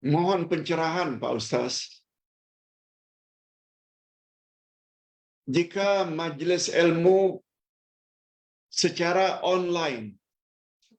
Mohon pencerahan Pak Ustaz. Jika majlis ilmu secara online,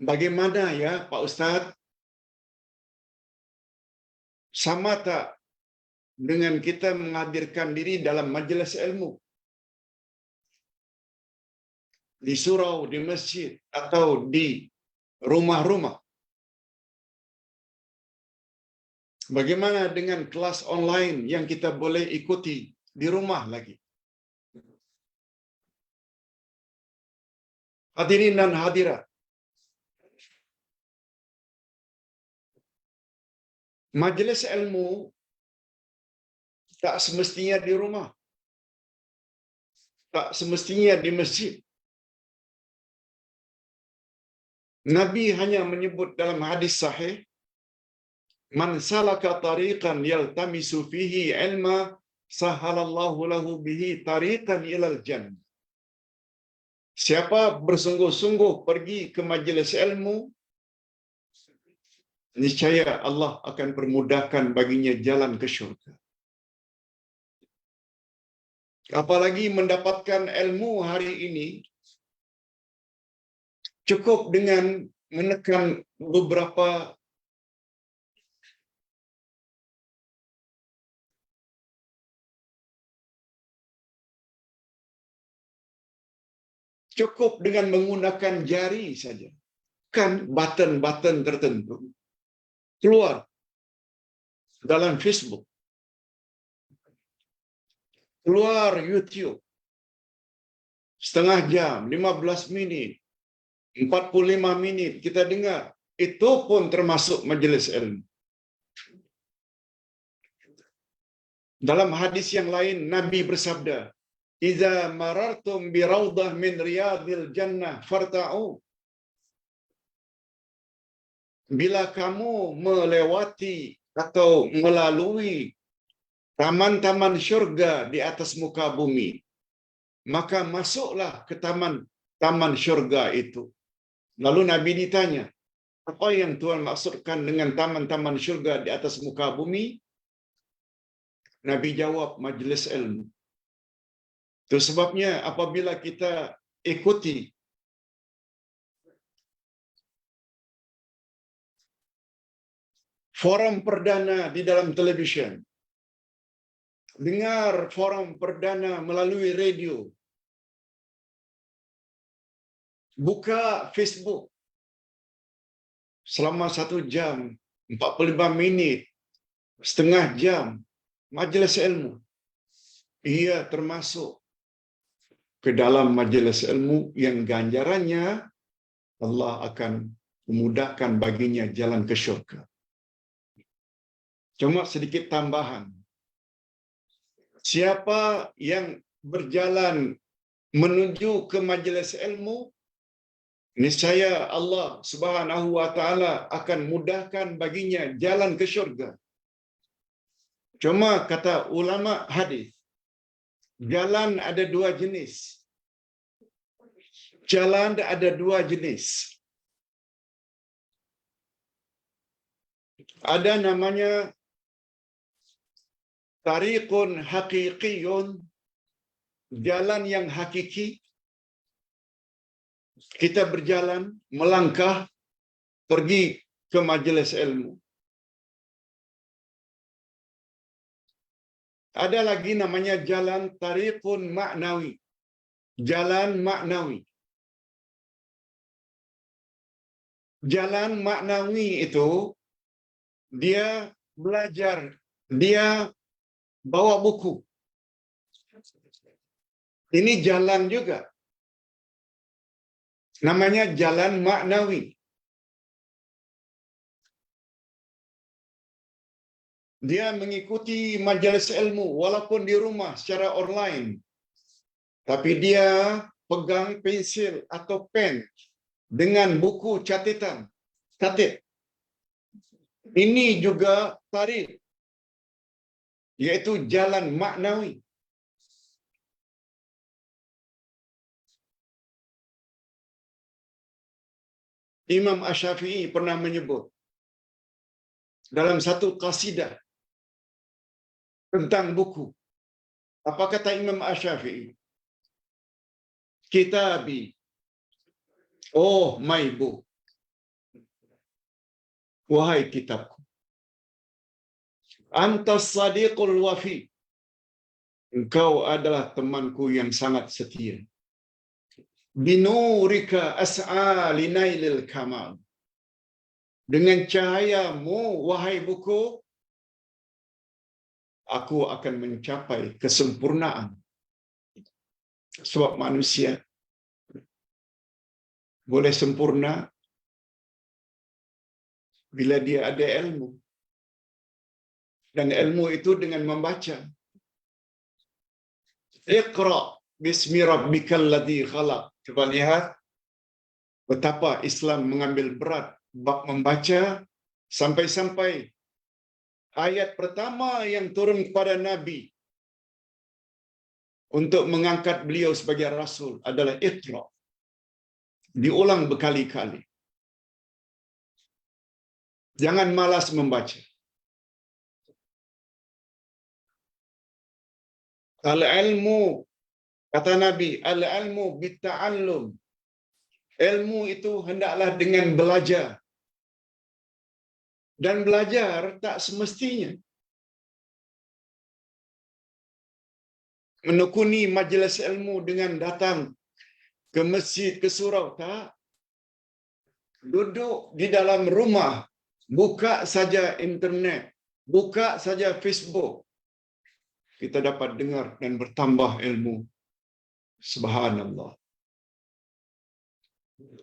bagaimana ya Pak Ustaz? Sama tak dengan kita menghadirkan diri dalam majlis ilmu? Di surau, di masjid, atau di rumah-rumah? Bagaimana dengan kelas online yang kita boleh ikuti di rumah lagi? Hadirin dan hadirat, majlis ilmu tak semestinya di rumah, tak semestinya di masjid. Nabi hanya menyebut dalam hadis sahih, "Man salaka tariqan yaltamisu fihi ilma, sahalallahu lahu bihi tariqan ilal jannah." Siapa bersungguh-sungguh pergi ke majlis ilmu, niscaya Allah akan permudahkan baginya jalan ke syurga. Apalagi mendapatkan ilmu hari ini, cukup dengan menekan beberapa cukup dengan menggunakan jari saja. Kan button-button tertentu keluar dalam Facebook, keluar YouTube, setengah jam, 15 minit, 45 minit kita dengar. Itu pun termasuk majelis ilmu. Dalam hadis yang lain, Nabi bersabda, "Iza marartum bi raudah min riyadil jannah farta'u." Bila kamu melewati atau melalui taman-taman syurga di atas muka bumi, maka masuklah ke taman syurga itu. Lalu Nabi ditanya, apa yang Tuhan maksudkan dengan taman-taman syurga di atas muka bumi? Nabi jawab, majlis ilmu. Itu sebabnya apabila kita ikuti forum perdana di dalam televisyen, dengar forum perdana melalui radio, buka Facebook selama 1 jam, 45 minit, setengah jam, majelis ilmu. Ia termasuk ke dalam majelis ilmu yang ganjarannya Allah akan memudahkan baginya jalan ke syurga. Cuma sedikit tambahan. Siapa yang berjalan menuju ke majelis ilmu, niscaya Allah Subhanahu wa taala akan mudahkan baginya jalan ke syurga. Cuma kata ulama hadis, jalan ada 2 jenis. Jalan ada 2 jenis. Ada namanya tariqun haqiqiyun, jalan yang hakiki. Kita berjalan, melangkah, pergi ke majelis ilmu. Ada lagi namanya jalan tariqun maknawi, jalan maknawi. Jalan maknawi itu dia belajar, dia bawa buku. Ini jalan juga. Namanya jalan maknawi. Dia mengikuti majelis ilmu walaupun di rumah secara online. Tapi dia pegang pensil atau pen dengan buku catatan. Catat. Ini juga tarik, yaitu jalan maknawi. Imam Asy-Syafi'i pernah menyebut, dalam satu qasidah tentang buku. Apa kata Imam Asy-Syafi'i? Kitabi, oh my book, wahai kitabku. Antas sadiqul wafi, engkau adalah temanku yang sangat setia. Binurika as'a linailil kamal, dengan cahayamu, wahai buku, aku akan mencapai kesempurnaan. Sebab manusia boleh sempurna bila dia ada ilmu. Dan ilmu itu dengan membaca. Iqra bismi rabbikal ladzi khalaq. Coba lihat betapa Islam mengambil berat bab membaca sampai-sampai ayat pertama yang turun kepada Nabi untuk mengangkat beliau sebagai Rasul adalah Iqra. Diulang berkali-kali. Jangan malas membaca. Al-ilmu, kata Nabi, al-ilmu bitta'allum. Ilmu itu hendaklah dengan belajar. Dan belajar tak semestinya menekuni majlis ilmu dengan datang ke masjid, ke surau. Tak. Duduk di dalam rumah, buka saja internet, buka saja Facebook. Kita dapat dengar dan bertambah ilmu. Subhanallah.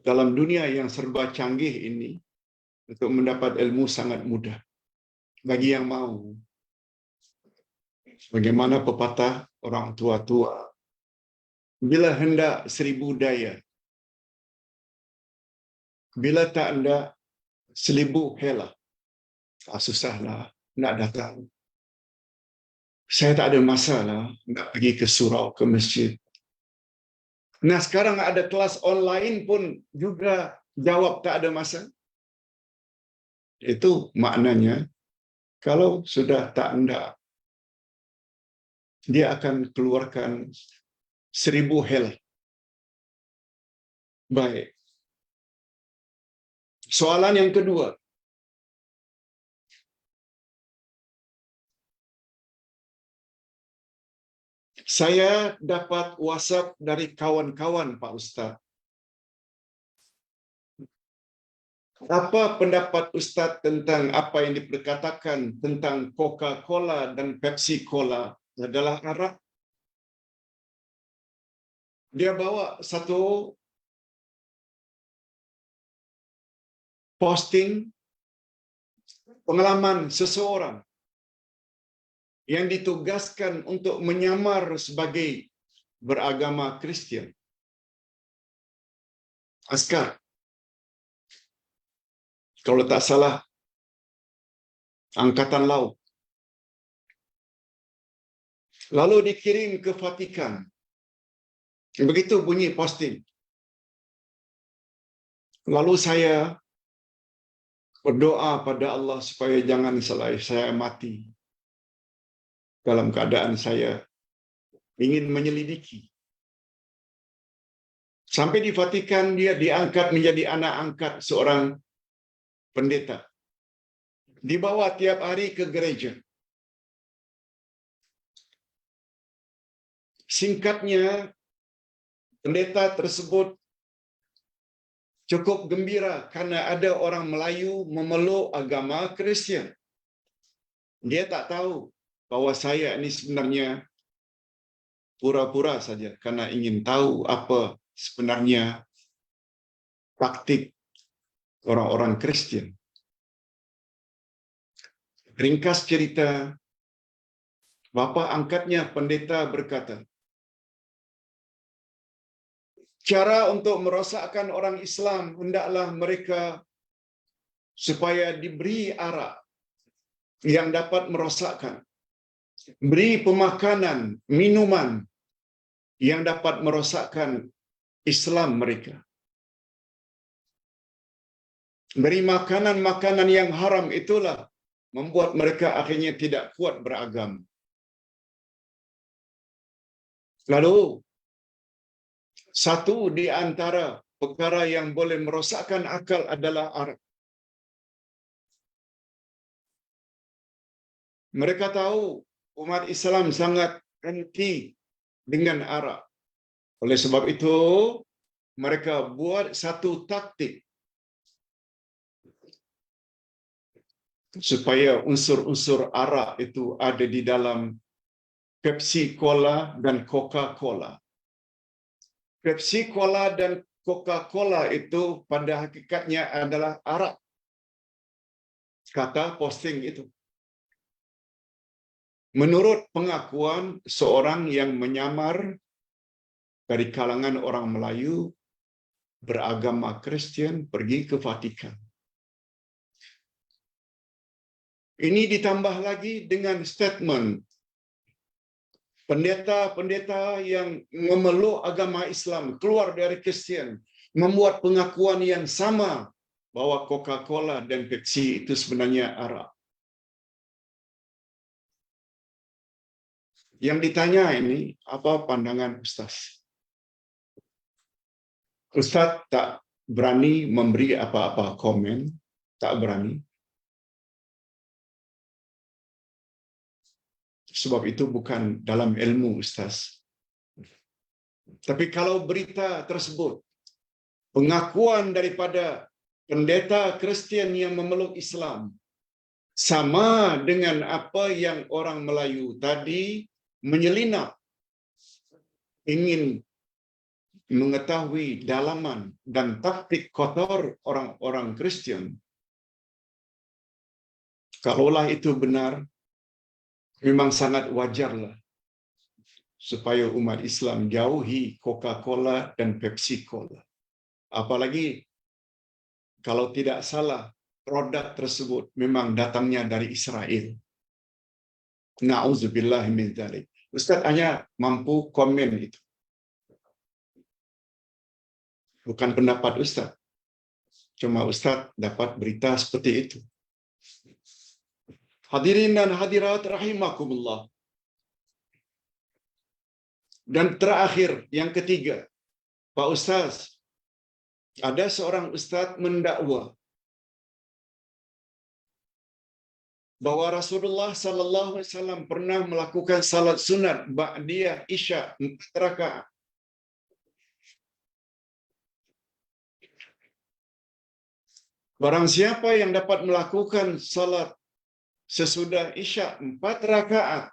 Dalam dunia yang serba canggih ini, untuk mendapat ilmu sangat mudah bagi yang mau. Bagaimana pepatah orang tua-tua, bila hendak 1000 daya, bila tak hendak 1000 hela. Susahlah nak datang. Saya tak ada masalah nak pergi ke surau, ke masjid. Nah, sekarang ada kelas online pun juga jawab tak ada masa. Itu maknanya, kalau sudah tak hendak, dia akan keluarkan 1000 hela. Baik. Soalan yang kedua. Saya dapat WhatsApp dari kawan-kawan Pak Ustaz. Apa pendapat Ustaz tentang apa yang diperkatakan tentang Coca-Cola dan Pepsi-Cola adalah arak? Dia bawa satu posting pengalaman seseorang yang ditugaskan untuk menyamar sebagai beragama Kristian. Askar. Kalau tak salah, Angkatan Laut. Lalu dikirim ke Vatikan. Begitu bunyi posting. Lalu saya berdoa pada Allah supaya jangan saya mati dalam keadaan saya ingin menyelidiki. Sampai di Vatikan dia diangkat menjadi anak angkat seorang pendeta. Dibawa tiap hari ke gereja. Singkatnya, pendeta tersebut cukup gembira karena ada orang Melayu memeluk agama Kristian. Dia tak tahu bahwa saya ini sebenarnya pura-pura saja karena ingin tahu apa sebenarnya praktik orang-orang Kristian. Ringkas cerita, bapa angkatnya pendeta berkata, cara untuk merosakkan orang Islam hendaklah mereka supaya diberi arak yang dapat merosakkan. Beri pemakanan, minuman yang dapat merosakkan Islam mereka. Beri makanan-makanan yang haram itulah membuat mereka akhirnya tidak kuat beragama. Lalu, satu di antara perkara yang boleh merosakkan akal adalah arak. Mereka tahu umat Islam sangat anti dengan arak. Oleh sebab itu, mereka buat satu taktik supaya unsur-unsur arak itu ada di dalam Pepsi Cola dan Coca-Cola. Pepsi Cola dan Coca-Cola itu pada hakikatnya adalah arak. Kata posting itu. Menurut pengakuan seorang yang menyamar dari kalangan orang Melayu beragama Kristian pergi ke Vatikan. Ini ditambah lagi dengan statement pendeta-pendeta yang memeluk agama Islam keluar dari Kristian membuat pengakuan yang sama bahwa Coca-Cola dan Pepsi itu sebenarnya arak. Yang ditanya ini, apa pandangan Ustaz? Ustaz tak berani memberi apa-apa komen, tak berani. Sebab itu bukan dalam ilmu Ustaz. Tapi kalau berita tersebut, pengakuan daripada pendeta Kristian yang memeluk Islam, sama dengan apa yang orang Melayu tadi menyelinap, ingin mengetahui dalaman dan taktik kotor orang-orang Kristian. Kalaulah itu benar, memang sangat wajarlah supaya umat Islam jauhi Coca-Cola dan Pepsi Cola. Apalagi kalau tidak salah, produk tersebut memang datangnya dari Israel. Na'udzubillah min dzalik. Ustaz hanya mampu komen itu. Bukan pendapat Ustaz. Cuma Ustaz dapat berita seperti itu. Hadirin dan hadirat rahimakumullah. Dan terakhir, yang ketiga, Pak Ustaz, ada seorang Ustaz mendakwa bahwa Rasulullah sallallahu alaihi wasallam pernah melakukan salat sunat ba'diyah Isya 4 rakaat. Barang siapa yang dapat melakukan salat sesudah Isya 4 rakaat,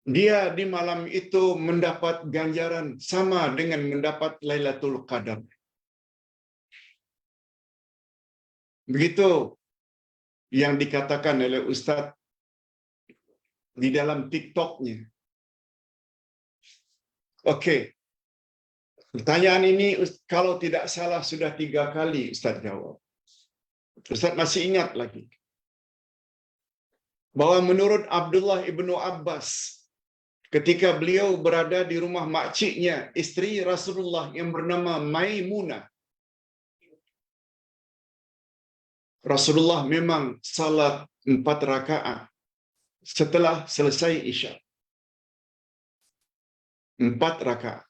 dia di malam itu mendapat ganjaran sama dengan mendapat Lailatul Qadar. Begitu yang dikatakan oleh Ustaz di dalam TikTok-nya. Okey. Pertanyaan ini kalau tidak salah sudah 3 kali Ustaz jawab. Ustaz masih ingat lagi bahwa menurut Abdullah ibnu Abbas, ketika beliau berada di rumah makciknya, isteri Rasulullah yang bernama Maimunah, Rasulullah memang salat 4 rakaat setelah selesai Isya. 4 rakaat.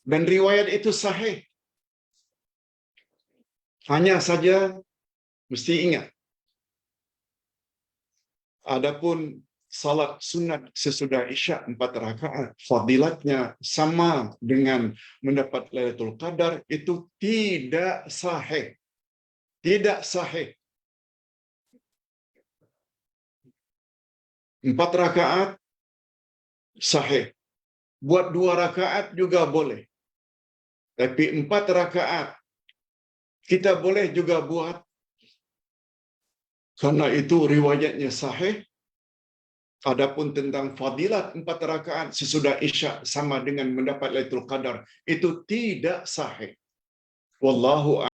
Dan riwayat itu sahih. Hanya saja mesti ingat, adapun salat sunat sesudah Isya 4 rakaat, fadilatnya sama dengan mendapat Lailatul Qadar, itu tidak sahih. Tidak sahih. 4 rakaat sahih. Buat 2 rakaat juga boleh. Tapi 4 rakaat kita boleh juga buat karena itu riwayatnya sahih. Adapun tentang fadilat 4 rakaat sesudah Isya sama dengan mendapat Lailatul Qadar, itu tidak sahih. Wallahu a'lam.